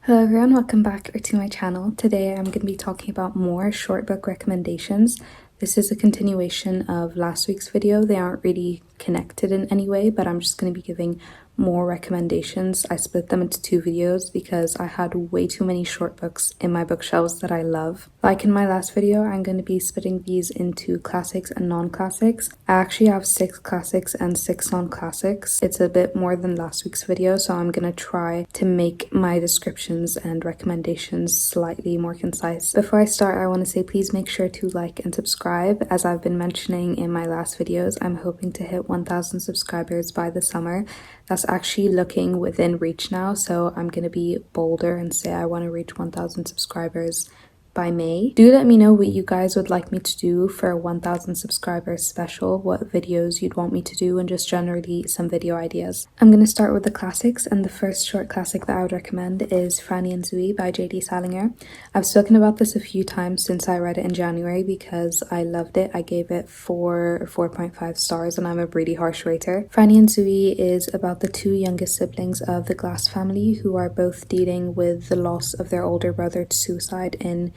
Hello everyone, welcome back to my channel. Today I'm going to be talking about more short book recommendations. This is a continuation of last week's video. They aren't really connected in any way, but I'm just going to be giving more recommendations. I split them into two videos because I had way too many short books in my bookshelves that I love. Like in my last video, I'm going to be splitting these into classics and non-classics. I actually have 6 classics and 6 non-classics. It's a bit more than last week's video, so I'm going to try to make my descriptions and recommendations slightly more concise. Before I start, I want to say please make sure to like and subscribe. As I've been mentioning in my last videos, I'm hoping to hit 1,000 subscribers by the summer. That's actually looking within reach now, so I'm going to be bolder and say I want to reach 1,000 subscribers by May. Do let me know what you guys would like me to do for a 1,000 subscribers special, what videos you'd want me to do, and just generally some video ideas. I'm going to start with the classics, and the first short classic that I would recommend is Franny and Zooey by J.D. Salinger. I've spoken about this a few times since I read it in January because I loved it. I gave it 4.5 stars, and I'm a really harsh rater. Franny and Zooey is about the 2 youngest siblings of the Glass family who are both dealing with the loss of their older brother to suicide in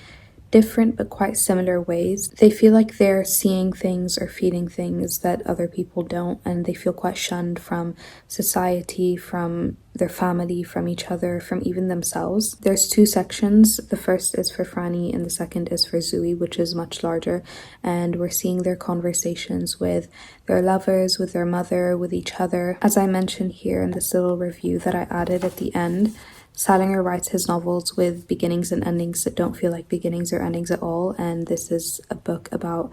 different but quite similar ways. They feel like they're seeing things or feeling things that other people don't, and they feel quite shunned from society, from their family, from each other, from even themselves. There's 2 sections. The first is for Franny and the second is for Zooey, which is much larger, and we're seeing their conversations with their lovers, with their mother, with each other. As I mentioned here in this little review that I added at the end, Salinger writes his novels with beginnings and endings that don't feel like beginnings or endings at all, and this is a book about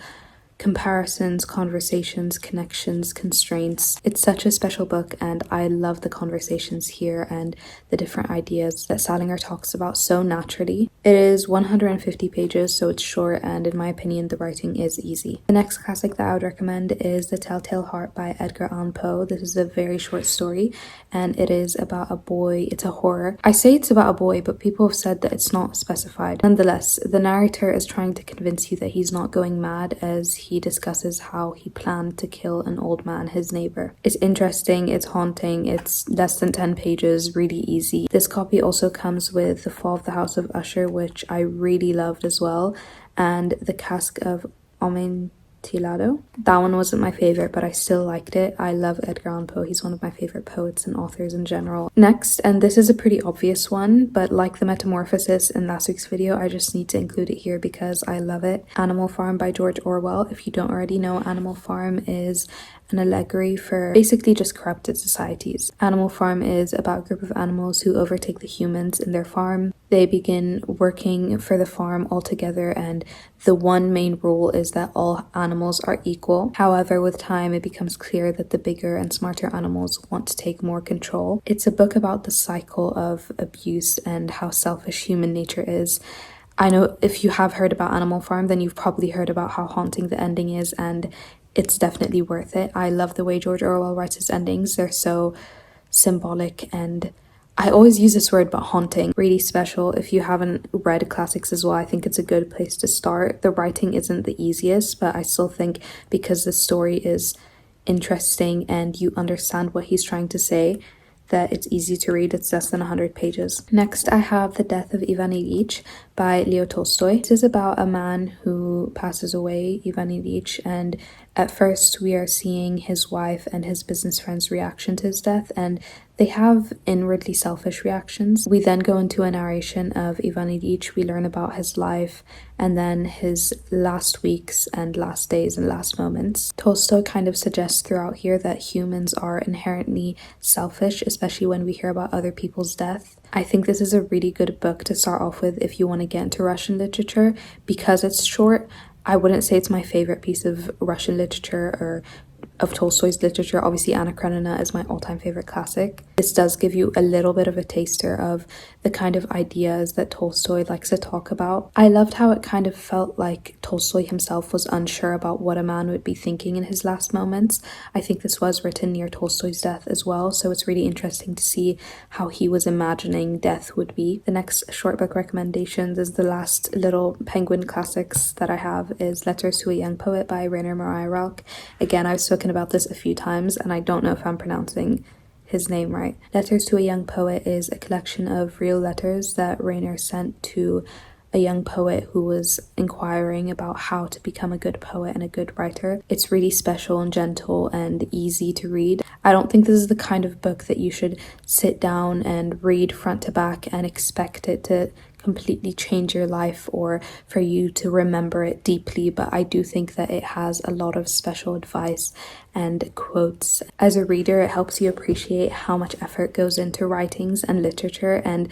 comparisons, conversations, connections, constraints. It's such a special book, and I love the conversations here and the different ideas that Salinger talks about so naturally. It is 150 pages, so it's short, and in my opinion the writing is easy. The next classic that I would recommend is The Telltale Heart by Edgar Allan Poe. This is a very short story, and it is about a boy. It's a horror. I say it's about a boy, but people have said that it's not specified. Nonetheless, the narrator is trying to convince you that he's not going mad as he discusses how he planned to kill an old man, his neighbor. It's interesting, it's haunting, it's less than 10 pages, really easy. This copy also comes with The Fall of the House of Usher, which I really loved as well, and The Cask of Amontillado. That one wasn't my favorite, but I still liked it. I love Edgar Allan Poe. He's one of my favorite poets and authors in general. Next, and this is a pretty obvious one, but like The Metamorphosis in last week's video, I just need to include it here because I love it. Animal Farm by George Orwell. If you don't already know, Animal Farm is an allegory for basically just corrupted societies. Animal Farm is about a group of animals who overtake the humans in their farm. They begin working for the farm all together, and the one main rule is that all animals are equal. However, with time it becomes clear that the bigger and smarter animals want to take more control. It's a book about the cycle of abuse and how selfish human nature is. I know if you have heard about Animal Farm, then you've probably heard about how haunting the ending is, and it's definitely worth it. I love the way George Orwell writes his endings. They're so symbolic, and I always use this word, but haunting. Really special. If you haven't read classics as well, I think it's a good place to start. The writing isn't the easiest, but I still think because the story is interesting and you understand what he's trying to say, that it's easy to read. It's less than 100 pages. Next, I have The Death of Ivan Ilyich by Leo Tolstoy. This is about a man who passes away, Ivan Ilyich, and at first we are seeing his wife and his business friend's reaction to his death, and they have inwardly selfish reactions. We then go into a narration of Ivan Ilyich. We learn about his life and then his last weeks and last days and last moments. Tolstoy kind of suggests throughout here that humans are inherently selfish, especially when we hear about other people's death. I think this is a really good book to start off with if you want to get into Russian literature. Because it's short, I wouldn't say it's my favorite piece of Russian literature or of Tolstoy's literature. Obviously Anna Karenina is my all-time favorite classic. This does give you a little bit of a taster of the kind of ideas that Tolstoy likes to talk about. I loved how it kind of felt like Tolstoy himself was unsure about what a man would be thinking in his last moments. I think this was written near Tolstoy's death as well, so it's really interesting to see how he was imagining death would be. The next short book recommendations is the last little penguin classics that I have is Letters to a Young Poet by Rainer Maria Rilke. Again, I've spoken about this a few times and I don't know if I'm pronouncing his name right. Letters to a Young Poet is a collection of real letters that Rainer sent to a young poet who was inquiring about how to become a good poet and a good writer. It's really special and gentle and easy to read. I don't think this is the kind of book that you should sit down and read front to back and expect it to completely change your life or for you to remember it deeply, but I do think that it has a lot of special advice and quotes. As a reader, it helps you appreciate how much effort goes into writings and literature, and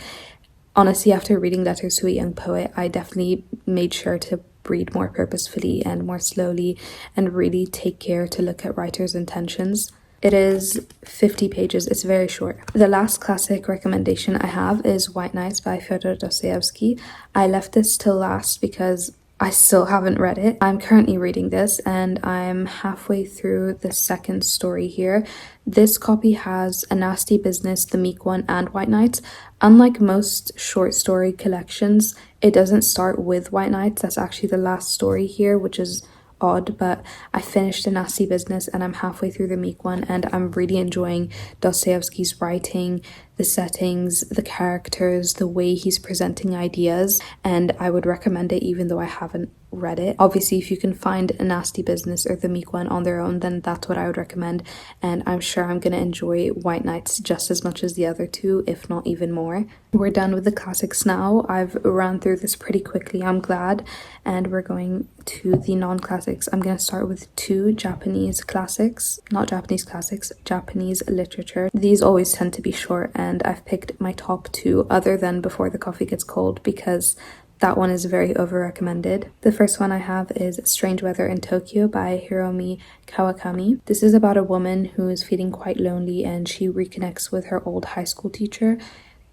honestly, after reading Letters to a Young Poet, I definitely made sure to read more purposefully and more slowly and really take care to look at writers' intentions. It is 50 pages, it's very short. The last classic recommendation I have is White Nights by Fyodor Dostoevsky. I left this till last because I still haven't read it. I'm currently reading this and I'm halfway through the second story here. This copy has A Nasty Business, The Meek One, and White Nights. Unlike most short story collections, it doesn't start with White Nights. That's actually the last story here, which is odd, but I finished A Nasty Business and I'm halfway through The Meek One, and I'm really enjoying Dostoevsky's writing, the settings, the characters, the way he's presenting ideas, and I would recommend it even though I haven't read it. Obviously, if you can find A Nasty Business or The Meek One on their own, then that's what I would recommend, and I'm sure I'm gonna enjoy White Nights just as much as the other two, if not even more. We're done with the classics now. I've ran through this pretty quickly, I'm glad, and we're going to the non-classics. I'm gonna start with two Japanese classics, not Japanese classics, Japanese literature. These always tend to be short, and I've picked my top two other than Before the Coffee Gets Cold because that one is very over-recommended. The first one I have is Strange Weather in Tokyo by Hiromi Kawakami. This is about a woman who is feeling quite lonely and she reconnects with her old high school teacher.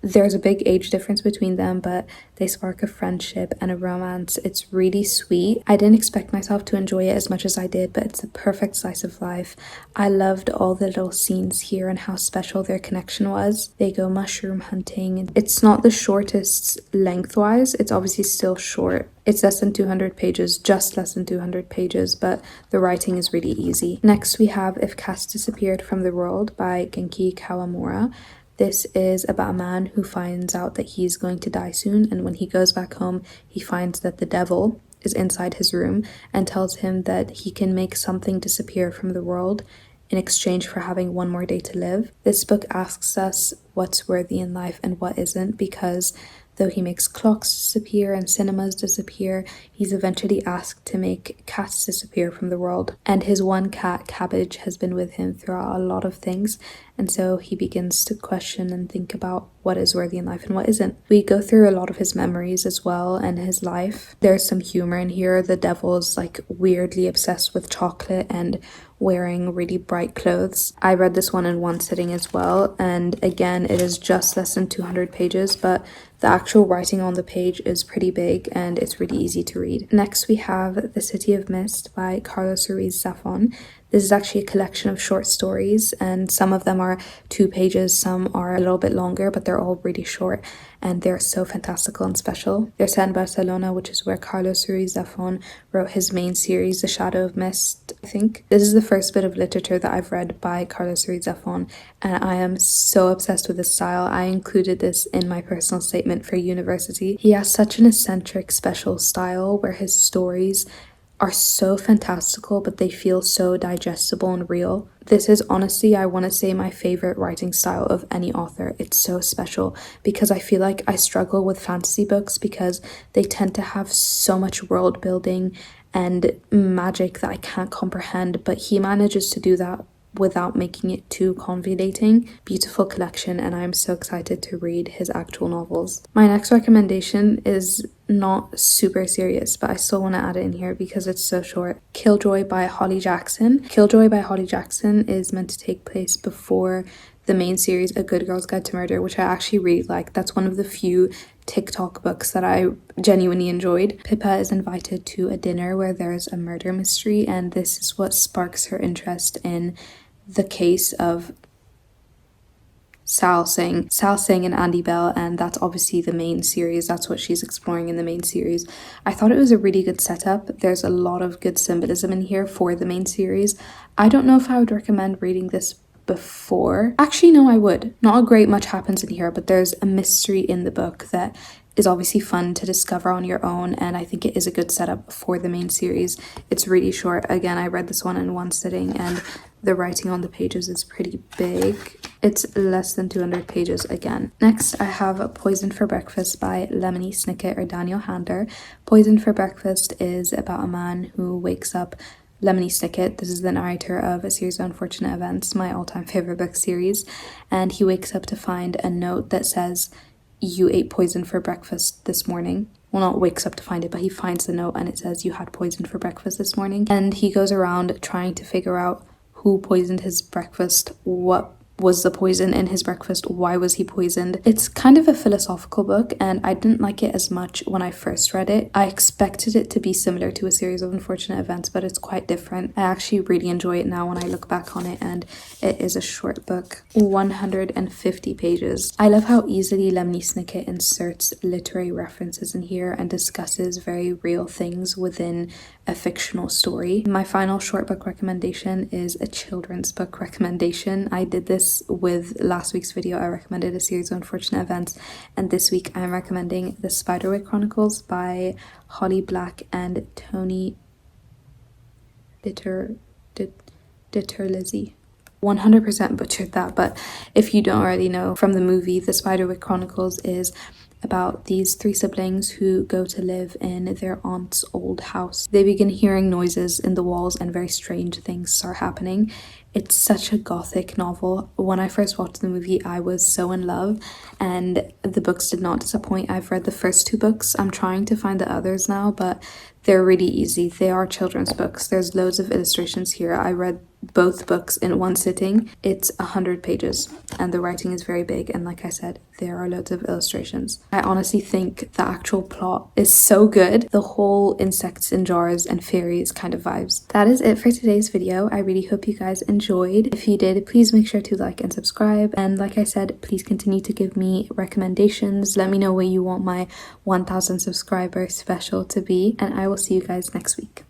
There's a big age difference between them, but they spark a friendship and a romance. It's really sweet. I didn't expect myself to enjoy it as much as I did, but it's a perfect slice of life. I loved all the little scenes here and how special their connection was. They go mushroom hunting. It's not the shortest lengthwise. It's obviously still short. It's less than 200 pages, just less than 200 pages, but the writing is really easy. Next, we have If Cats Disappeared from the World by Genki Kawamura. This is about a man who finds out that he's going to die soon, and when he goes back home, he finds that the devil is inside his room and tells him that he can make something disappear from the world in exchange for having one more day to live. This book asks us what's worthy in life and what isn't, because though he makes clocks disappear and cinemas disappear, he's eventually asked to make cats disappear from the world. And his one cat, Cabbage, has been with him throughout a lot of things, and so he begins to question and think about what is worthy in life and what isn't. We go through a lot of his memories as well and his life. There's some humor in here. The devil's like weirdly obsessed with chocolate and wearing really bright clothes. I read this one in one sitting as well, and again, it is just less than 200 pages, but the actual writing on the page is pretty big and it's really easy to read. Next, we have The City of Mist by Carlos Ruiz Zafón. This is actually a collection of short stories, and some of them are 2 pages, some are a little bit longer, but they're all really short, and they're so fantastical and special. They're set in Barcelona, which is where Carlos Ruiz Zafón wrote his main series, The Shadow of Mist, I think. This is the first bit of literature that I've read by Carlos Ruiz Zafón, and I am so obsessed with his style. I included this in my personal statement for university. He has such an eccentric, special style where his stories are so fantastical, but they feel so digestible and real. This is honestly, I want to say, my favorite writing style of any author. It's so special because I feel like I struggle with fantasy books because they tend to have so much world building and magic that I can't comprehend, but he manages to do that without making it too convoluting. Beautiful collection, and I'm so excited to read his actual novels. My next recommendation is not super serious, but I still want to add it in here because it's so short. Killjoy by Holly Jackson. Killjoy by Holly Jackson is meant to take place before the main series A Good Girl's Guide to Murder, which I actually really like. That's one of the few TikTok books that I genuinely enjoyed. Pippa is invited to a dinner where there's a murder mystery, and this is what sparks her interest in the case of Sal Singh and Andy Bell, and that's obviously the main series. That's what she's exploring in the main series. I thought it was a really good setup. There's a lot of good symbolism in here for the main series. I don't know if I would recommend reading this before. Actually, no, I would. Not a great much happens in here, but there's a mystery in the book that is obviously fun to discover on your own, and I think it is a good setup for the main series. It's really short. Again, I read this one in one sitting, and the writing on the pages is pretty big. It's less than 200 pages again. Next, I have Poison for Breakfast by Lemony Snicket or Daniel Handler. Poison for Breakfast is about a man who wakes up. Lemony Snicket, this is the narrator of A Series of Unfortunate Events, my all-time favorite book series, and he wakes up to find a note that says, "You ate poison for breakfast this morning." Well, not wakes up to find it, but he finds the note and it says, "You had poison for breakfast this morning." And he goes around trying to figure out who poisoned his breakfast, what was the poison in his breakfast, why was he poisoned. It's kind of a philosophical book, and I didn't like it as much when I first read it. I expected it to be similar to A Series of Unfortunate Events, but it's quite different. I actually really enjoy it now when I look back on it, and it is a short book, 150 pages. I love how easily Lemony Snicket inserts literary references in here and discusses very real things within a fictional story. My final short book recommendation is a children's book recommendation. I did this with last week's video. I recommended A Series of Unfortunate Events, and this week I'm recommending The Spiderwick Chronicles by Holly Black and Tony Ditterlizzi. 100% butchered that, but if you don't already know from the movie, The Spiderwick Chronicles is about these three siblings who go to live in their aunt's old house. They begin hearing noises in the walls and very strange things start happening. It's such a gothic novel. When I first watched the movie, I was so in love, and the books did not disappoint. I've read the first two books. I'm trying to find the others now, but they're really easy. They are children's books. There's loads of illustrations here. I read both books in one sitting. It's 100 pages and the writing is very big, and like I said, there are loads of illustrations. I honestly think the actual plot is so good. The whole insects in jars and fairies kind of vibes. That is it for today's video. I really hope you guys enjoyed. If you did, please make sure to like and subscribe, and like I said, please continue to give me recommendations. Let me know what you want my 1000 subscriber special to be, and I will see you guys next week.